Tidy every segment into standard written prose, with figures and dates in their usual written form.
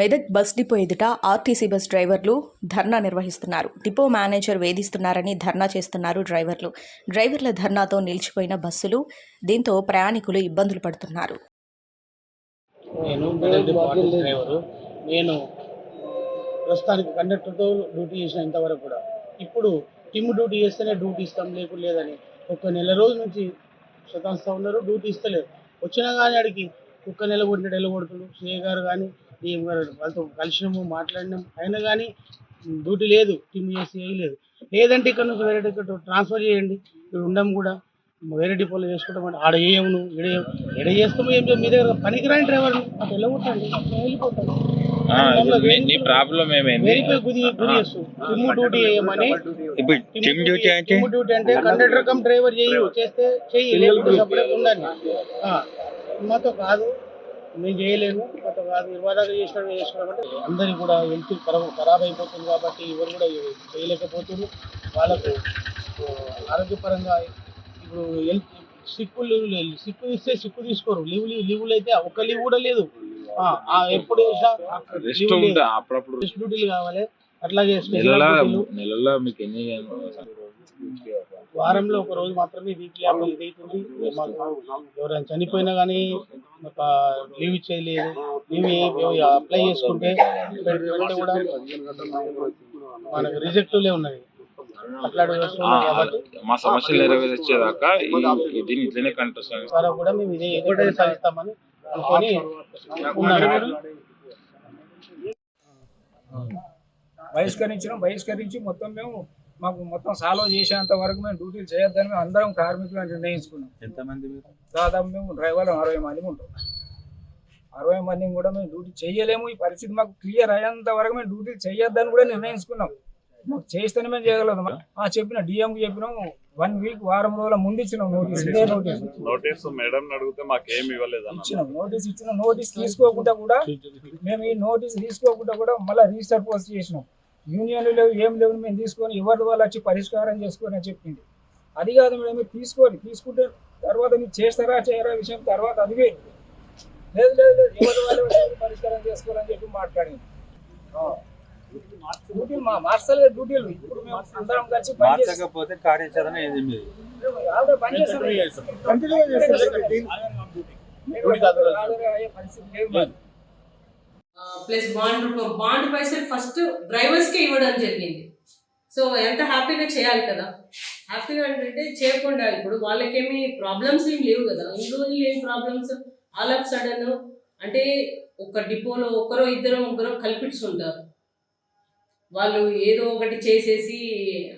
Medak bus depot ఎదుట RTC bus డ్రైవర్లు ధర్నా నిర్వహిస్తున్నారు. డిపో మేనేజర్ వేధిస్తున్నారని ధర్నా చేస్తున్నారు డ్రైవర్లు. డ్రైవర్ల ధర్నాతో నిలిచిపోయిన బస్సులు, దీంతో ప్రయాణికులు ఇబ్బందులు పడుతున్నారు. నేను ప్రస్తుతానికి కండక్టర్తో డ్యూటీ చేసిన ఇంతవరకు కూడా. ఇప్పుడు టిమ్ డ్యూటీ చేస్తేనే డ్యూటీ ఇస్తాం, లేదని ఒక నెల రోజుల నుంచి శతాంస్తా ఉన్నారు. డ్యూటీ ఇస్తలేరు. వచ్చినా కానీ అడిగి ఒక్క నెల కొట్టినట్టు వెళ్ళగొడుతున్నారు. సిఏ గారు కానీ డిఎం గారు వాళ్ళతో కలిసినాము, మాట్లాడినాం. అయినా కానీ డ్యూటీ లేదు, టిమ్ చేసి వేయలేదు. లేదంటే ఇక్కడ నుంచి వేరే టికెట్ ట్రాన్స్ఫర్ చేయండి, ఇక్కడ ఉండం కూడా వేరే డిపోలో చేసుకుంటామంటే ఆడ వేయము, నువ్వు ఎడ చేస్తాము, ఏం మీ దగ్గర పనికిరాని డ్రైవర్లు అటు వెళ్ళగొట్టండి, వెళ్ళిపోతాను. డ్యూటీ అంటే కండక్టర్ కమ్ డ్రైవర్ చేస్తే చెయ్యి, ఉండాలి. మాతో కాదు, నేను చేయలేను, మాతో కాదు. ఇరవై చేసినామంటే అందరికి కూడా హెల్త్ ఖరాబ్ అయిపోతుంది కాబట్టి ఎవరు కూడా చేయలేకపోతున్నారు. వాళ్ళకు ఆరోగ్యపరంగా ఇప్పుడు సిక్కు ఇస్తే సిక్కు తీసుకోరు. లీవులు అయితే ఒక్క లీవ్ కూడా లేదు. ఎప్పుడు డ్యూటీలు కావాలి. అట్లాగే వారంలో ఒక రోజు మాత్రమే వీక్లీ ఇది అవుతుంది. మాకు ఎవరైనా చనిపోయినా కానీ లీవ్ ఇచ్చేయలేదు. లీవ్ అప్లై చేసుకుంటే కూడా మనకు రిజెక్ట్లే ఉన్నాయి. మా సమస్యలు నెరవేర్చేదాకా ఇట్లనే కంటెస్ట్ కూడా మేము ఇదే సాధిస్తామని అనుకొని ఉన్నాను. బహిష్కరించి మొత్తం మేము మాకు మొత్తం సాల్వ్ చేసేంత వరకు మేము డ్యూటీలు చేయొద్దని మేము అందరం కార్మికులు నిర్ణయించుకున్నాం. ఎంతమంది? దాదాపు మేము డ్రైవర్లు 60 మంది ఉంటాం. 60 మందిని కూడా మేము డ్యూటీ చేయలేము. ఈ పరిస్థితి మాకు క్లియర్ అయ్యేంత వరకు మేము డ్యూటీలు చేయొద్దని కూడా నిర్ణయించుకున్నాం. మాకు చేస్తేనే మేము చేయగలుగుతాం. చెప్పిన డిఎంకి చెప్పినాం. 1 వీక్ వారం రోజుల ముందు ఇచ్చినాం నోటీస్. మేడం అడిగితే మాకేమి ఇవ్వలేదు. ఇచ్చినాం నోటీస్ తీసుకోకుండా కూడా మేము ఈ నోటీస్ తీసుకోకుండా కూడా మళ్ళీ రిజిస్టర్ పోస్ట్ చేసినాం. యూనియన్లు లేవు, ఏం లేవు, మేము తీసుకొని ఎవరి వాళ్ళు వచ్చి పరిష్కారం చేసుకొని అని చెప్పింది. అది కాదు మేడం, మీరు తీసుకుంటే తర్వాత మీరు చేస్తారా చేయరా విషయం తర్వాత అది లేదు. ఎవరి వాళ్ళు పరిష్కారం చేసుకోవాలని చెప్పి మాట్లాడింది. డ్యూటీలు మార్చలేదు. డ్యూటీలు ఇప్పుడు మేము అందరం కలిసి మార్చకపోతే కార్యాచరణ ప్లస్ బాండ్ పైసలు ఫస్ట్ డ్రైవర్స్కే ఇవ్వడం జరిగింది. సో ఎంత హ్యాపీగా చేయాలి కదా. హ్యాపీగా అంటే చేయకుండా ఇప్పుడు వాళ్ళకేమి ప్రాబ్లమ్స్ ఏం లేవు కదా. ఇందులో ఏం ప్రాబ్లమ్స్ ఆల్ ఆఫ్ సడన్ అంటే ఒక డిపోలో ఒకరో ఇద్దరు ముగ్గురు కల్పిట్స్ ఉంటారు. వాళ్ళు ఏదో ఒకటి చేసేసి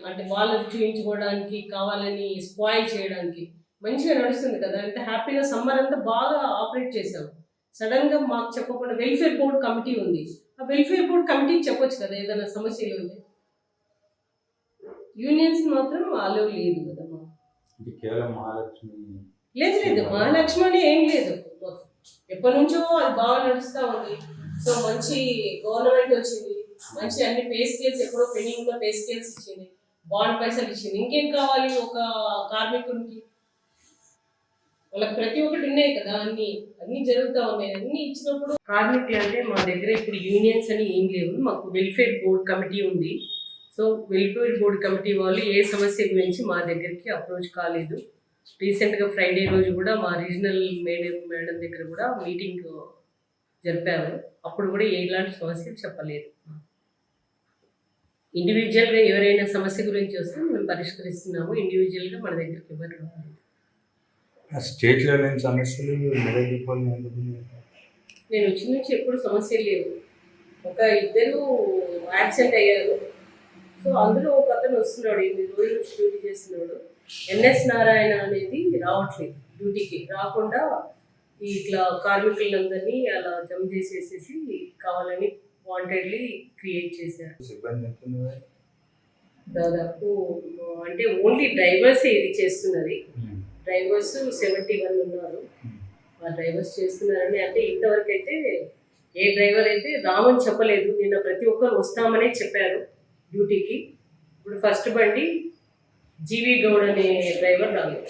అంటే వాళ్ళకి చూపించుకోవడానికి కావాలని స్పాయిల్ చేయడానికి మంచిగా నడుస్తుంది కదా. అంటే హ్యాపీగా సమ్మర్ అంతా బాగా ఆపరేట్ చేసాం. సడన్గా మాకు చెప్పకుండా వెల్ఫేర్ బోర్డ్ కమిటీ ఉంది. ఆ వెల్ఫేర్ బోర్డ్ కమిటీకి చెప్పొచ్చు కదా ఏదైనా సమస్యలు ఉంది. యూనియన్స్ మాత్రం అలో లేదు కదా. లేదు మహాలక్ష్మి అని ఏం లేదు. ఎప్పటి నుంచో అది బాగా నడుస్తూ ఉంది. సో మంచి గవర్నమెంట్ వచ్చింది, మంచి అన్ని పే స్కేల్స్ ఎప్పుడో పెండింగ్ లో పే స్కేల్స్ ఇచ్చింది, బాండ్ పైసలు ఇచ్చింది. ఇంకేం కావాలి ఒక కార్మికునికి? వాళ్ళకి ప్రతి ఒక్కటి ఉన్నాయి కదా, అన్ని జరుగుతూ ఉన్నాయి. అన్ని ఇచ్చినప్పుడు కార్మికులు అంటే మా దగ్గర ఇప్పుడు యూనియన్స్ అని ఏం లేవు. మాకు వెల్ఫేర్ బోర్డ్ కమిటీ ఉంది. సో వెల్ఫేర్ బోర్డ్ కమిటీ వాళ్ళు ఏ సమస్య గురించి మా దగ్గరికి అప్రోచ్ కాలేదు. రీసెంట్గా ఫ్రైడే రోజు కూడా మా రీజనల్ మేడం దగ్గర కూడా మీటింగ్ జరిపాము. అప్పుడు కూడా ఎలాంటి సమస్య చెప్పలేదు. ఇండివిజువల్గా ఎవరైనా సమస్య గురించి వస్తే మేము పరిష్కరిస్తున్నాము. ఇండివిజువల్గా మన దగ్గరికి ఎవరు రాలేదు. స్టేట్లో లేని సమస్యలు నేను వచ్చిన నుంచి ఎప్పుడు సమస్యలు లేవు. ఒక ఇద్దరు యాక్సిడెంట్ అయ్యారు. సో అందులో ఒక అతను వస్తున్నాడు, 8 రోజుల నుంచి డ్యూటీ చేస్తున్నాడు. ఎన్ఎస్ నారాయణ అనేది రావట్లేదు, డ్యూటీకి రాకుండా ఇట్లా కార్మికులందరినీ అలా జమ చేసేసేసి కావాలని వాంటెడ్లీ క్రియేట్ చేశారు. దాదాపు అంటే ఓన్లీ డ్రైవర్స్ ఇది చేస్తున్నది. డ్రైవర్స్ 71 ఉన్నారు. ఆ డ్రైవర్స్ చేస్తున్నారని అంటే ఇంతవరకు అయితే ఏ డ్రైవర్ అయితే రామని చెప్పలేదు. నిన్న ప్రతి ఒక్కరు వస్తామనే చెప్పారు డ్యూటీకి. ఇప్పుడు ఫస్ట్ బండి జీవి గౌడ్ అనే డ్రైవర్ రాలేదు.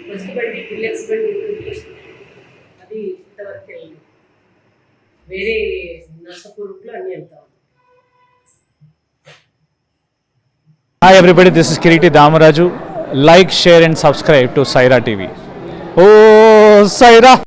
ఫస్ట్ బండి డిలక్స్ బండి అది ఇంతవరకు వెళ్ళలేదు. వేరే నర్సాపూర్లో అన్నీ వెళ్తా ఉంది. Hi everybody, this is Kiriti Damaraju. Like, share and subscribe to Saira TV. Oh, Saira!